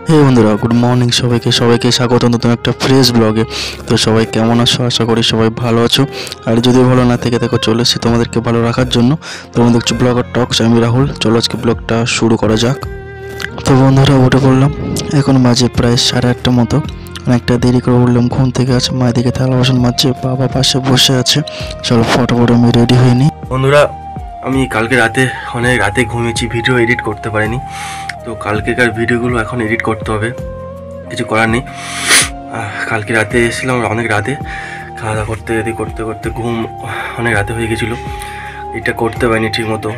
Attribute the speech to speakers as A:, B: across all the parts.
A: হে বন্ধুরা, good morning. সবাইকে স্বাগত নতুন একটা ফ্রেশ ব্লগে। তো সবাই কেমন আছো? আশা করি সবাই ভালো আছো। আর যদি ভালো না থেকে দেখো, চলে এসেছি তোমাদেরকে ভালো রাখার জন্য। তোমরা দেখছো ব্লগার টক্স, আমি রাহুল। চলো আজকে ব্লগটা শুরু করা যাক। তো বন্ধুরা, উঠে পড়লাম। এখন বাজে প্রায় 8:30 মতো। অনেকটা দেরি করে উঠলাম ঘুম থেকে। আছে মায়ের দিকে থালা বাসন মাজছে, বাবা পাশে বসে আছে। চলো ফটোফট আমি রেডি হয়ে নিই।
B: বন্ধুরা, আমি কালকে অনেক রাতে ঘুমিয়েছি, ভিডিও এডিট করতে পারিনি। তো কালকেকার ভিডিওগুলো এখন এডিট করতে হবে, কিছু করার নেই। কালকে রাতে এসেছিলাম অনেক রাতে, খাওয়া দাওয়া করতে করতে ঘুম অনেক রাতে হয়ে গেছিলো। এটা করতে পারিনি ঠিক মতো।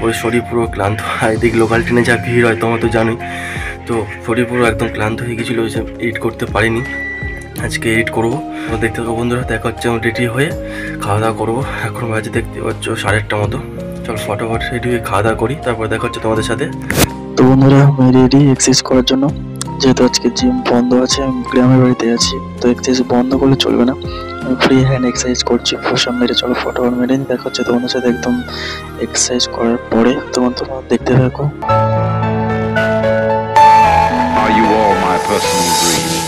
B: ওই শরীর পুরো ক্লান্ত। এদিকে লোকাল ট্রেনে যা ভিড় হয় তোমরা তো জানোই। তো শরীর পুরো একদম ক্লান্ত হয়ে গেছিলো, ওই যে এডিট করতে পারিনি। আজকে এডিট করবো। তো দেখতে থাকো বন্ধুরা, দেখা হচ্ছে আমি রেডি হয়ে খাওয়া দাওয়া করবো। এখন বাজে দেখতে পাচ্ছ 8:30 মতো। চল ফটোফট রেডি হয়ে খাওয়া দাওয়া করি, তারপর দেখা হচ্ছে তোমাদের সাথে।
A: তো বন্ধুরা, আমি রেডি এক্সারসাইজ করার জন্য। যেহেতু আজকে জিম বন্ধ আছে, আমি গ্রামের বাড়িতে আছি, তো এক্সারসাইজ বন্ধ করলে চলবে না। আমি ফ্রি হ্যান্ড এক্সারসাইজ করছি, পোশাক মেরে। চলো ফটোফট মেরে নিই, দেখা হচ্ছে তোমাদের সাথে একদম এক্সারসাইজ করার পরে। তোমরা দেখতে থাকো।
C: Are you all my personal dreams?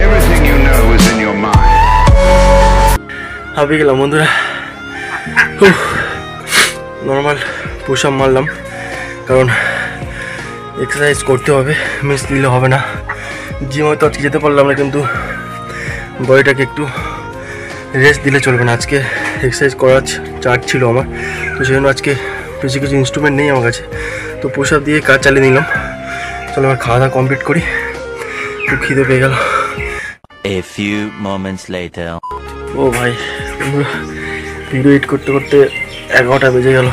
C: Everything you know is in your mind.
B: হাঁপিয়ে গেলাম বন্ধুরা। নর্মাল পুশ আপ মারলাম, কারণ এক্সারসাইজ করতে হবে, মিস দিলে হবে না। জিম হয়তো আজকে যেতে পারলাম না, কিন্তু বডিটাকে একটু রেস্ট দিলে চলবে না। আজকে এক্সারসাইজ করার চার্জ ছিল আমার, তো সেই জন্য আজকে বেশি কিছু ইনস্ট্রুমেন্ট নেই আমার কাছে। তো পুশ আপ দিয়ে কাজ চালিয়ে নিলাম। চলো আমার খাওয়া দাওয়া কমপ্লিট করি, খুব খিদে পেয়ে গেল।
D: A few moments later.
B: ও ভাই, ভিডিও এডিট করতে করতে 11টা বেজে গেল,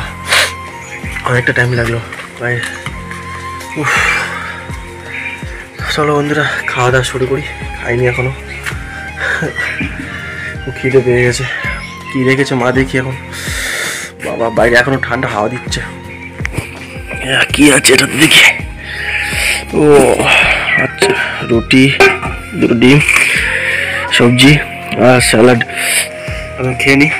B: অনেকটা টাইম লাগলো ভাই। চলো বন্ধুরা, খাওয়া দাওয়া শুরু করি। খাইনি এখনো, খিদে পেয়ে গেছে। কি রেখেছে মা দেখি এখন। বাবা, বাইরে এখনো ঠান্ডা হাওয়া দিচ্ছে। কি আছে এটা দেখি। ও আচ্ছা, রুটি, দুটো ডিম, সবজি আর স্যালাড। আমি খেয়ে নিই।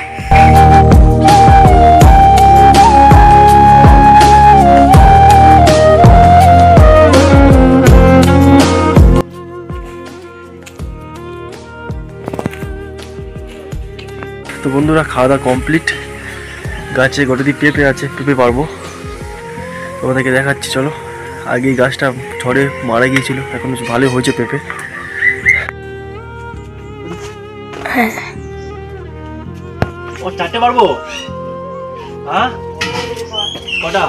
B: তো বন্ধুরা, খাওয়া দাওয়া কমপ্লিট। গাছে গোটাদি পেঁপে আছে, পেঁপে পারবো, তোমাদেরকে দেখাচ্ছি। চলো, আগে গাছটা ঝড়ে মারা গিয়েছিল, এখন ভালো হয়েছে পেঁপে। ও 4টে পারবো? হ্যাঁ, কটা?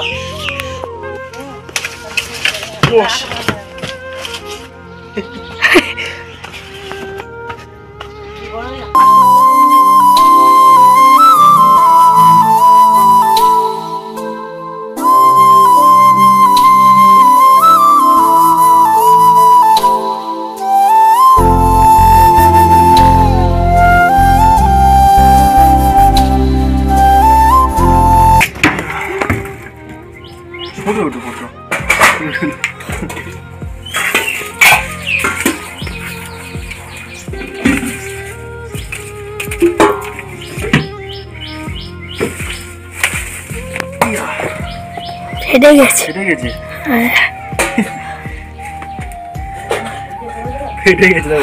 E: ফেটে গেছে।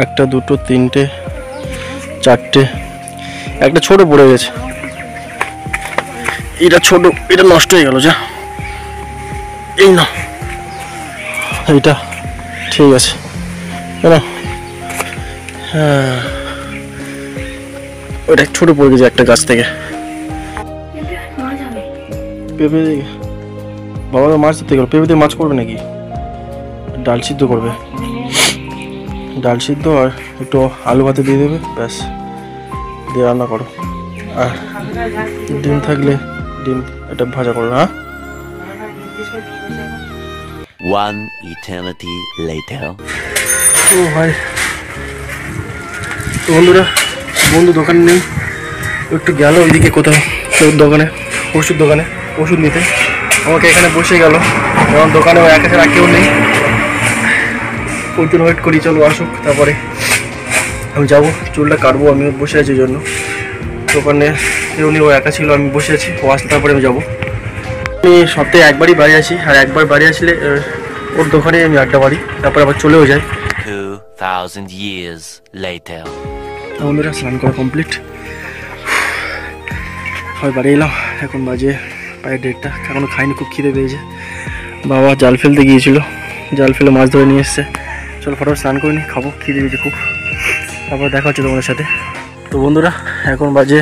B: একটা, দুটো, তিনটে, চারটে, একটা ছোট পড়ে গেছে। এটা ছোট, এটা নষ্ট হয়ে গেল। যা, এই না, এইটা ঠিক আছে। হ্যাঁ, ওটা ছোট পড়ে গেছে একটা গাছ থেকে। পেঁপে বাবা তো মাছ ধরতে গেল। পেঁপে দিয়ে মাছ করবে নাকি? ডাল সিদ্ধ করবে, ডাল সিদ্ধ আর একটু আলু ভাতে দিয়ে দেবে, ব্যাস, দিয়ে রান্না করো। আর ডিম থাকলে ডিম এটা ভাজা করো। হ্যাঁ,
D: One eternity later.
B: ও ভাই, তো বন্ধুরা, বন্ধু দোকানে নেই, একটু গেল ওইদিকে কোথাও দোকানে, ওষুধ দোকানে ওষুধ নিতে। আমাকে এখানে বসে গেল, কারণ দোকানে ও একা ছাড়া কেউ নেই। ওর জন্য ওয়েট করি, চলো আসুক তারপরে আমি যাবো, চুলটা কাটবো। আমি বসে আছি জন্য, দোকানে কেউ নেই, ও একা ছিল, আমি বসে আছি। ও আসলে তারপরে আমি যাবো। আমি সপ্তাহে একবারই বাড়ি আসি, আর একবার বাড়ি আসলে ওর দোকানে আমি আড্ডা মারি, তারপরে আবার চলেও যাই।
D: 2000 years later.
B: বন্ধুরা স্নান করা কমপ্লিট, হয় বাড়ি এলাম। এখন বাজে প্রায় 1:30, এখনও খাইনি, খুব খিদে পেয়েছে। বাবা জাল ফেলতে গিয়েছিল, জাল ফেলে মাছ ধরে নিয়ে এসছে। চলো ফটোফট স্নান করে নি, খাবো, খিদে পেয়েছে খুব। তারপর দেখা হচ্ছে তোমাদের সাথে। তো বন্ধুরা এখন বাজে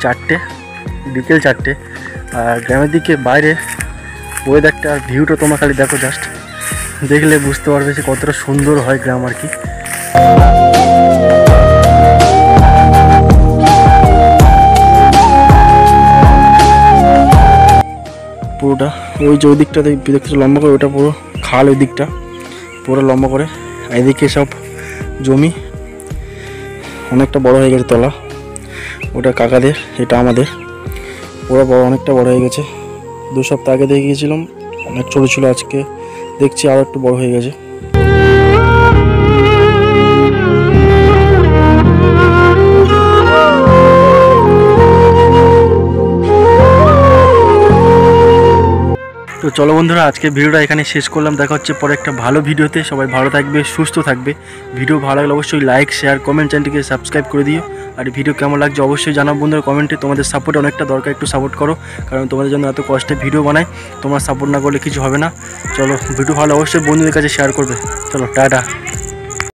B: 4টে, বিকেল 4টে। আর গ্রামের দিকে বাইরে ওয়েদারটা আর ভিউটা তোমরা খালি দেখো, জাস্ট দেখলে বুঝতে পারবে যে কতটা সুন্দর হয় গ্রাম আর কি। পুরোটা ওই যে ওই দিকটা দেখতে লম্বা করে, ওটা পুরো খাল, ওই দিকটা পুরো লম্বা করে। এদিকে সব জমি, অনেকটা বড় হয়ে গেছে তলা, ওটা কাকাদের, এটা আমাদের। পুরো বড়, অনেকটা বড় হয়ে গেছে। 2 সপ্তাহ আগে দেখে গিয়েছিলাম, অনেক ছোটো ছিল, আজকে দেখছি আরও একটু বড় হয়ে গেছে। তো চলো বন্ধুরা, আজকে ভিডিওটা এখানে শেষ করলাম। দেখা হচ্ছে পরে একটা ভালো ভিডিওতে। সবাই ভালো থাকবে, সুস্থ থাকবে। ভিডিও ভালো লাগলে অবশ্যই লাইক, শেয়ার, কমেন্ট, চ্যানেলটিকে সাবস্ক্রাইব করে দিও। আর ভিডিও কেমন লাগছে অবশ্যই জানাও বন্ধুরা কমেন্টে। তোমাদের সাপোর্ট অনেকটা দরকার, একটু সাপোর্ট করো, কারণ তোমাদের জন্য এত কষ্টে ভিডিও বানাই। তোমরা সাপোর্ট না করলে কিছু হবে না। চলো, ভিডিও ভালো অবশ্যই বন্ধুদের কাছে শেয়ার করবে। চলো টাটা।